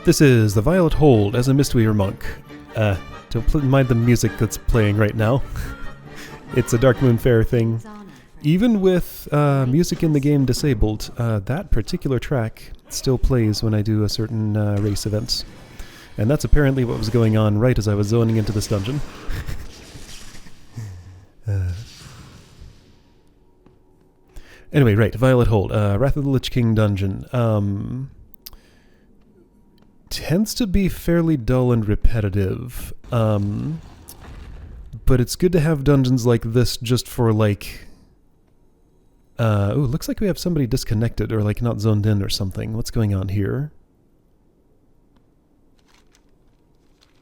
This is the Violet Hold as a Mistweaver monk. Don't mind the music that's playing right now. It's a Dark Moon Fair thing. Even with music in the game disabled, that particular track still plays when I do a certain race event. And that's apparently what was going on right as I was zoning into this dungeon. Anyway, right, Violet Hold, Wrath of the Lich King dungeon. Tends to be fairly dull and repetitive, but it's good to have dungeons like this just for, like... looks like we have somebody disconnected, or, like, not zoned in or something. What's going on here?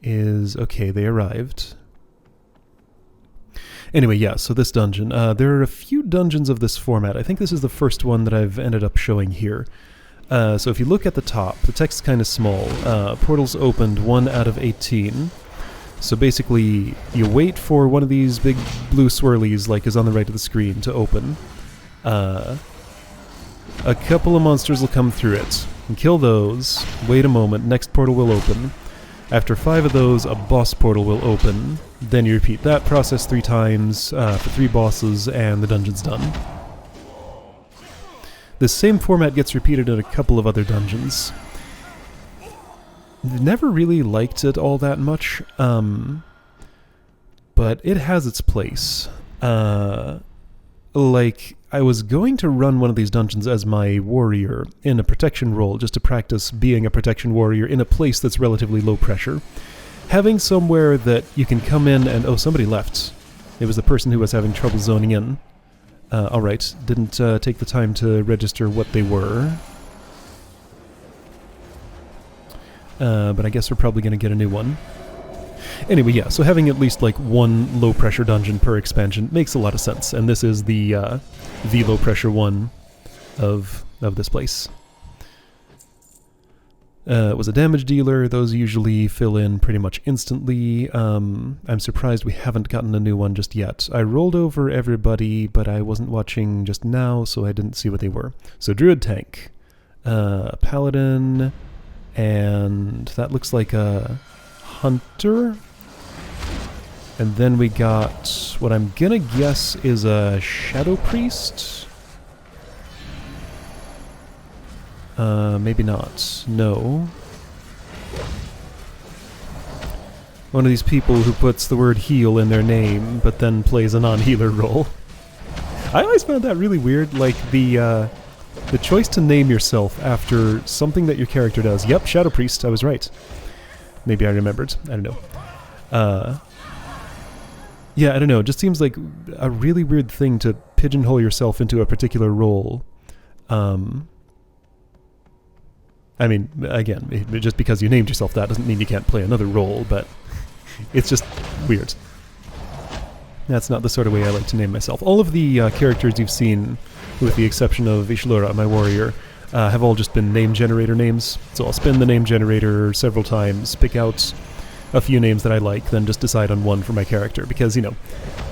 Okay, they arrived. Anyway, yeah, so this dungeon. There are a few dungeons of this format. I think this is the first one that I've ended up showing here. So if you look at the top, the text's kind of small. Portals opened 1 out of 18. So basically, you wait for one of these big blue swirlies, like is on the right of the screen, to open. A couple of monsters will come through it. And kill those, wait a moment, next portal will open. After 5 of those, a boss portal will open. Then you repeat that process 3 times for 3 bosses, and the dungeon's done. This same format gets repeated in a couple of other dungeons. Never really liked it all that much, but it has its place. Like, I was going to run one of these dungeons as my warrior in a protection role, just to practice being a protection warrior in a place that's relatively low pressure. Having somewhere that you can come in and... Oh, somebody left. It was the person who was having trouble zoning in. Alright, didn't take the time to register what they were. But I guess we're probably going to get a new one. Anyway, yeah, so having at least like 1 low-pressure dungeon per expansion makes a lot of sense, and this is the low-pressure one of this place. It was a damage dealer. Those usually fill in pretty much instantly. I'm surprised we haven't gotten a new one just yet. I rolled over everybody, but I wasn't watching just now, so I didn't see what they were. So Druid Tank, Paladin, and that looks like a Hunter. And then we got what I'm gonna guess is a Shadow Priest. Maybe not. No. One of these people who puts the word heal in their name, but then plays a non-healer role. I always found that really weird, like the choice to name yourself after something that your character does. Yep, Shadow Priest, I was right. Maybe I remembered. I don't know. Yeah, I don't know. It just seems like a really weird thing to pigeonhole yourself into a particular role. I mean, again, just because you named yourself that doesn't mean you can't play another role, but it's just weird. That's not the sort of way I like to name myself. All of the characters you've seen, with the exception of Ishilura, my warrior, have all just been name generator names. So I'll spin the name generator several times, pick out a few names that I like, then just decide on one for my character. Because, you know,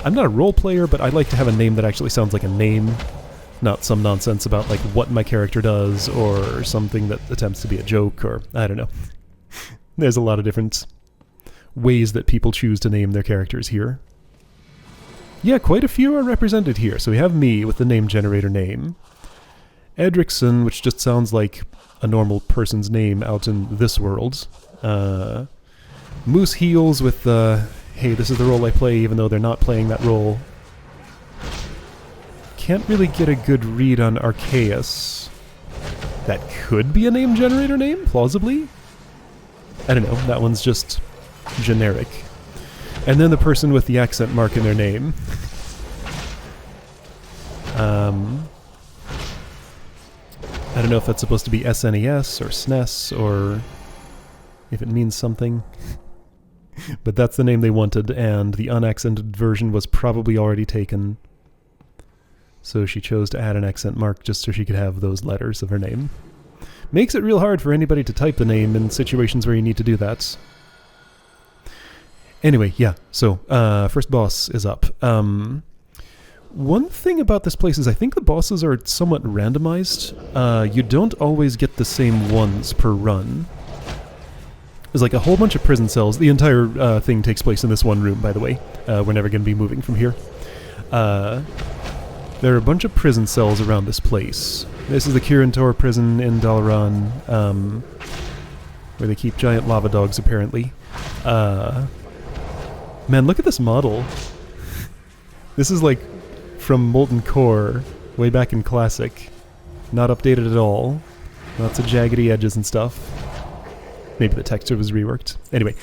I'm not a role player, but I like to have a name that actually sounds like a name. Not some nonsense about, like, what my character does, or something that attempts to be a joke, or... I don't know. There's a lot of different ways that people choose to name their characters here. Yeah, quite a few are represented here. So we have me with the name generator name. Edrickson, which just sounds like a normal person's name out in this world. Moose Heels with the, hey, this is the role I play, even though they're not playing that role. Can't really get a good read on Arceus. That could be a name generator name, plausibly. I don't know, that one's just generic. And then the person with the accent mark in their name. I don't know if that's supposed to be SNES or SNES or if it means something. But that's the name they wanted, and the unaccented version was probably already taken. So she chose to add an accent mark just so she could have those letters of her name. Makes it real hard for anybody to type the name in situations where you need to do that. Anyway, yeah, so first boss is up. One thing about this place is I think the bosses are somewhat randomized. You don't always get the same ones per run. There's like a whole bunch of prison cells. The entire thing takes place in this one room, by the way. We're never going to be moving from here. There are a bunch of prison cells around this place. This is the Kirintor prison in Dalaran, where they keep giant lava dogs, apparently. Man, look at this model. This is like from Molten Core, way back in Classic. Not updated at all. Lots of jaggedy edges and stuff. Maybe the texture was reworked. Anyway,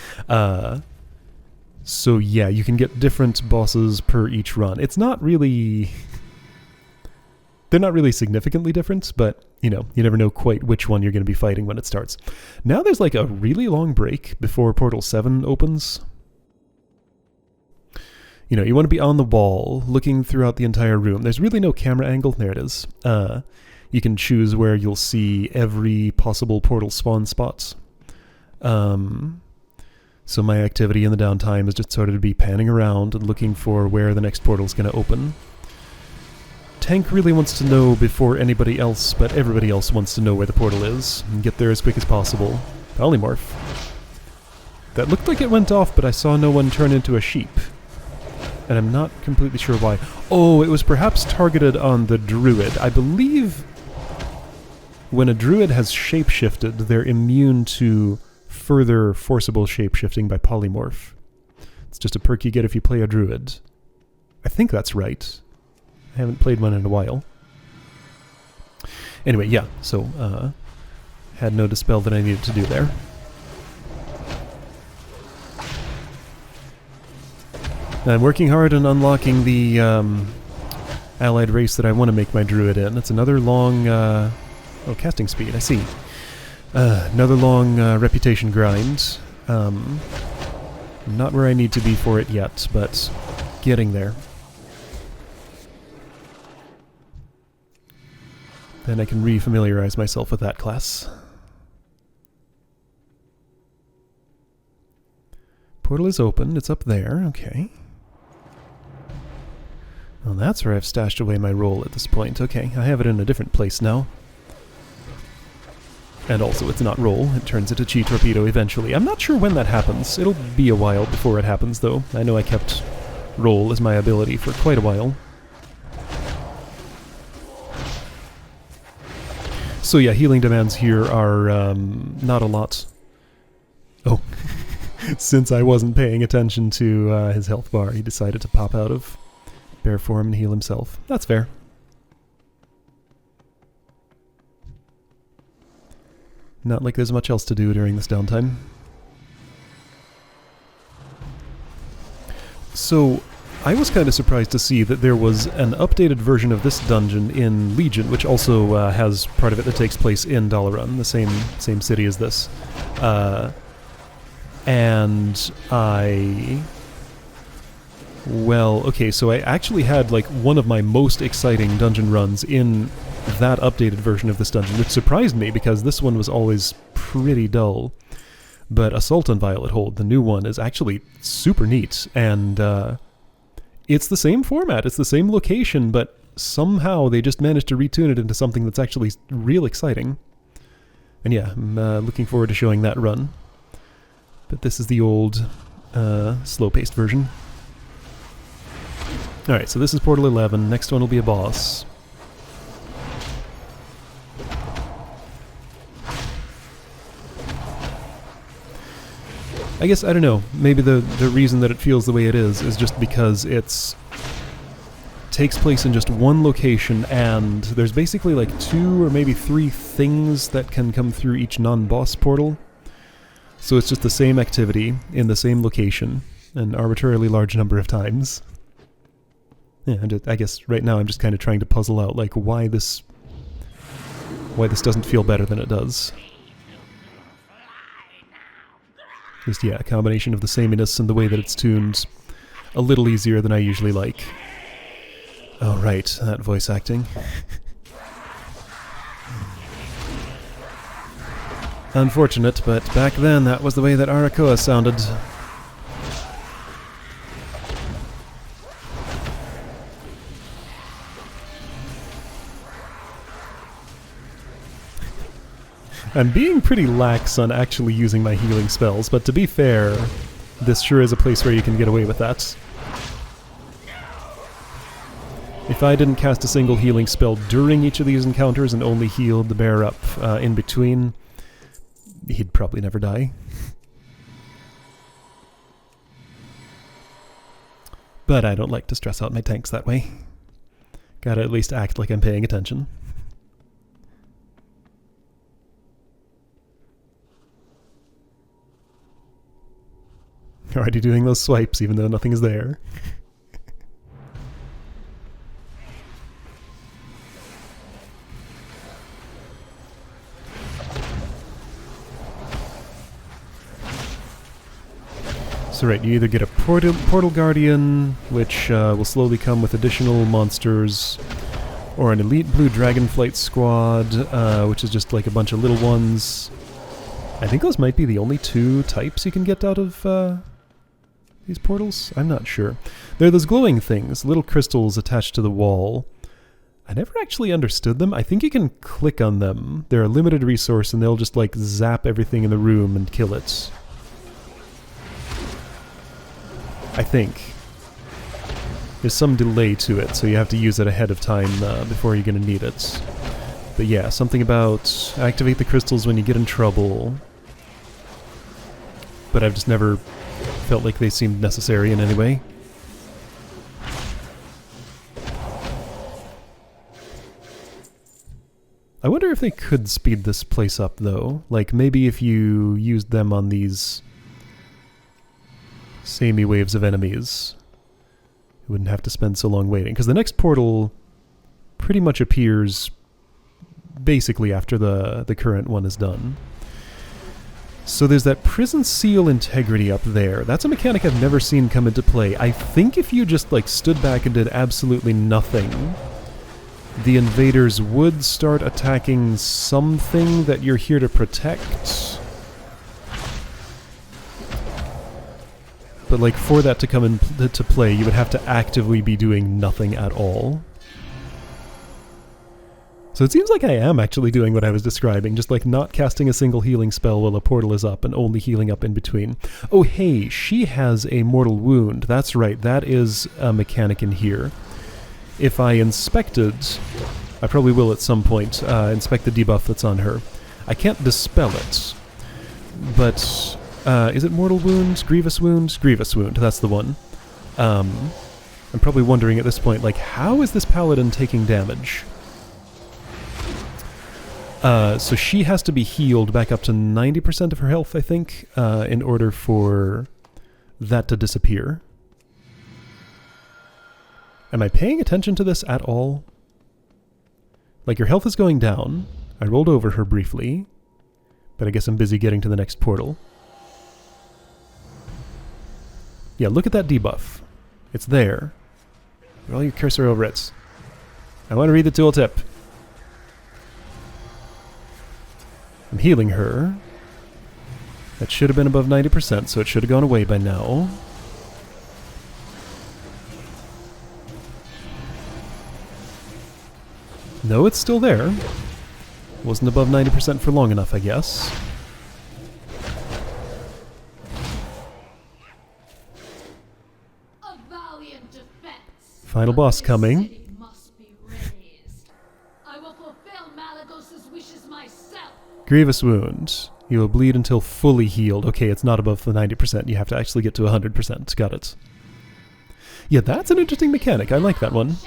so yeah, you can get different bosses per each run. It's not really... They're not really significantly different, but, you know, you never know quite which one you're going to be fighting when it starts. Now there's like a really long break before Portal 7 opens. You know, you want to be on the wall, looking throughout the entire room. There's really no camera angle. There it is. You can choose where you'll see every possible portal spawn spot. So my activity in the downtime is just sort of to be panning around and looking for where the next portal's going to open. Tank really wants to know before anybody else, but everybody else wants to know where the portal is and get there as quick as possible. Polymorph. That looked like it went off, but I saw no one turn into a sheep. And I'm not completely sure why. Oh, it was perhaps targeted on the druid. I believe when a druid has shapeshifted, they're immune to further forcible shapeshifting by polymorph. It's just a perk you get if you play a druid. I think that's right. I haven't played one in a while. Anyway, yeah, so had no dispel that I needed to do there. I'm working hard on unlocking the allied race that I want to make my druid in. It's another long... oh, casting speed, I see. Another long reputation grind. Not where I need to be for it yet, but getting there. Then I can re-familiarize myself with that class. Portal is open. It's up there. Okay. Well, that's where I've stashed away my roll at this point. Okay, I have it in a different place now. And also, it's not roll. It turns into Chi Torpedo eventually. I'm not sure when that happens. It'll be a while before it happens, though. I know I kept roll as my ability for quite a while. So yeah, healing demands here are not a lot. Oh, since I wasn't paying attention to his health bar, he decided to pop out of bear form and heal himself. That's fair. Not like there's much else to do during this downtime. So, I was kind of surprised to see that there was an updated version of this dungeon in Legion, which also has part of it that takes place in Dalaran, the same city as this. And I... Well, okay, so I actually had like one of my most exciting dungeon runs in that updated version of this dungeon, which surprised me because this one was always pretty dull. But Assault on Violet Hold, the new one, is actually super neat, and it's the same format, it's the same location, but somehow they just managed to retune it into something that's actually real exciting. And yeah, I'm looking forward to showing that run. But this is the old, slow-paced version. Alright, so this is Portal 11, next one will be a boss. I guess, I don't know, maybe the reason that it feels the way it is just because it's takes place in just one location, and there's basically like 2 or maybe 3 things that can come through each non-boss portal. So it's just the same activity in the same location, an arbitrarily large number of times. Yeah, and I guess right now I'm just kind of trying to puzzle out like why this doesn't feel better than it does. Just, yeah, a combination of the sameness and the way that it's tuned a little easier than I usually like. Oh, right, that voice acting. Unfortunate, but back then that was the way that Arakoa sounded. I'm being pretty lax on actually using my healing spells, but to be fair, this sure is a place where you can get away with that. If I didn't cast a single healing spell during each of these encounters and only healed the bear up in between, he'd probably never die. But I don't like to stress out my tanks that way. Gotta at least act like I'm paying attention. Already doing those swipes even though nothing is there. So right, you either get a Portal Guardian, which will slowly come with additional monsters, or an Elite Blue Dragonflight Squad, which is just like a bunch of little ones. I think those might be the only two types you can get out of these portals? I'm not sure. They're those glowing things, little crystals attached to the wall. I never actually understood them. I think you can click on them. They're a limited resource and they'll just like zap everything in the room and kill it. I think. There's some delay to it, so you have to use it ahead of time before you're going to need it. But yeah, something about activate the crystals when you get in trouble. But I've just never felt like they seemed necessary in any way. I wonder if they could speed this place up, though. Like, maybe if you used them on these samey waves of enemies, you wouldn't have to spend so long waiting. Because the next portal pretty much appears basically after the current one is done. So there's that prison seal integrity up there. That's a mechanic I've never seen come into play. I think if you just like stood back and did absolutely nothing, the invaders would start attacking something that you're here to protect. But like for that to come into play, you would have to actively be doing nothing at all. So it seems like I am actually doing what I was describing, just like not casting a single healing spell while a portal is up and only healing up in between. Oh hey, she has a mortal wound. That's right, that is a mechanic in here. If I inspected, I probably will at some point, inspect the debuff that's on her. I can't dispel it, but is it mortal wound? Grievous wound? Grievous wound, that's the one. I'm probably wondering at this point, like, how is this paladin taking damage? So she has to be healed back up to 90% of her health, I think, in order for that to disappear. Am I paying attention to this at all? Like, your health is going down. I rolled over her briefly, but I guess I'm busy getting to the next portal. Yeah, look at that debuff. It's there. Roll your cursor over it. I want to read the tooltip. I'm healing her. That should have been above 90%, so it should have gone away by now. No, it's still there. Wasn't above 90% for long enough, I guess. A valiant defense. Final boss coming. Must be raised. I will fulfill Malagos's wishes myself. Grievous wound. You will bleed until fully healed. Okay, it's not above the 90%. You have to actually get to 100%. Got it. Yeah, that's an interesting mechanic. I like that one.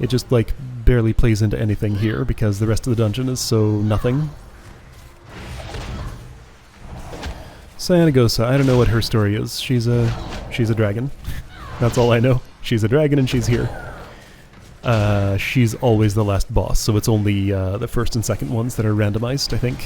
It just, like, barely plays into anything here because the rest of the dungeon is so nothing. Cyanagosa, I don't know what her story is. She's a dragon. That's all I know. She's a dragon and she's here. She's always the last boss, so it's only the first and second ones that are randomized, I think.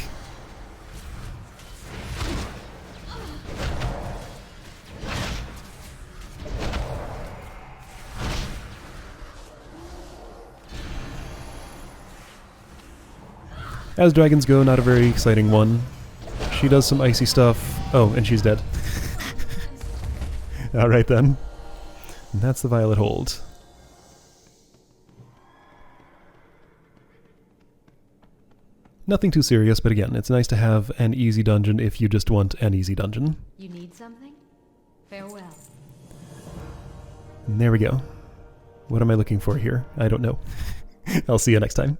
As dragons go, not a very exciting one. She does some icy stuff. Oh, and she's dead. Alright then. And that's the Violet Hold. Nothing too serious, but again, it's nice to have an easy dungeon if you just want an easy dungeon. You need something? Farewell. And there we go. What am I looking for here? I don't know. I'll see you next time.